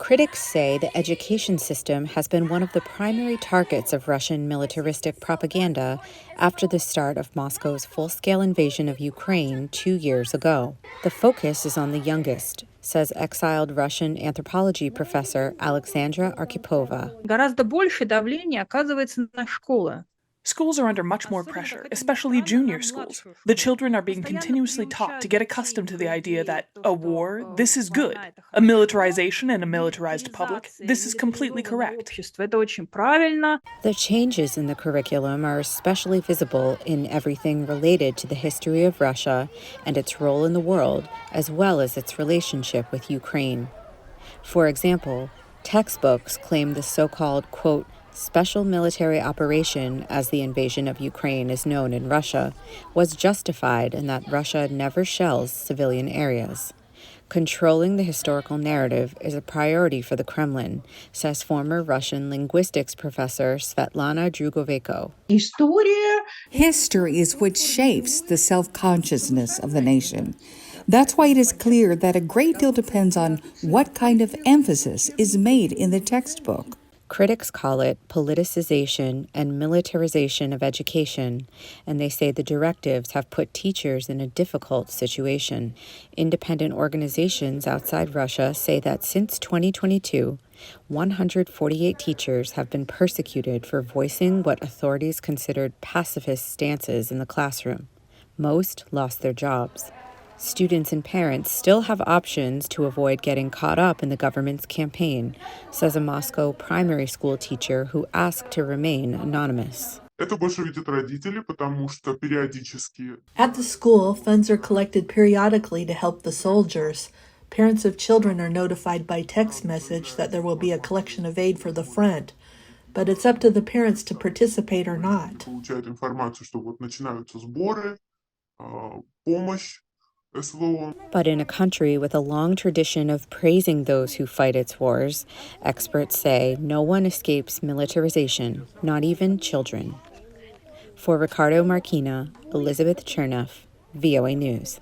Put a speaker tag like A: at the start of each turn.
A: Critics say the education system has been one of the primary targets of Russian militaristic propaganda after the start of Moscow's full-scale invasion of Ukraine 2 years ago. The focus is on the youngest, says exiled Russian anthropology professor Alexandra Arkhipova.
B: Гораздо больше давление оказывается на школы.
C: Schools are under much more pressure, especially junior schools. The children are being continuously taught to get accustomed to the idea that a war, this is good. A militarization and a militarized public, this is completely correct.
B: Это очень правильно.
A: The changes in the curriculum are especially visible in everything related to the history of Russia and its role in the world, as well as its relationship with Ukraine. For example, textbooks claim the so-called, quote, special military operation, as the invasion of Ukraine is known in Russia, was justified in that Russia never shells civilian areas. Controlling the historical narrative is a priority for the Kremlin, says former Russian linguistics professor Svetlana Drugoveko.
D: History is what shapes the self-consciousness of the nation. That's why it is clear that a great deal depends on what kind of emphasis is made in the textbook.
A: Critics call it politicization and militarization of education, and they say the directives have put teachers in a difficult situation. Independent organizations outside Russia say that since 2022, 148 teachers have been persecuted for voicing what authorities considered pacifist stances in the classroom. Most lost their jobs. Students and parents still have options to avoid getting caught up in the government's campaign, says a Moscow primary school teacher who asked to remain anonymous.
E: At
F: the school, funds are collected periodically to help the soldiers. Parents of children are notified by text message that there will be a collection of aid for the front, but it's up to the parents to participate or not.
A: But in a country with a long tradition of praising those who fight its wars, experts say no one escapes militarization, not even children. For Ricardo Marquina, Elizabeth Cherneff, VOA News.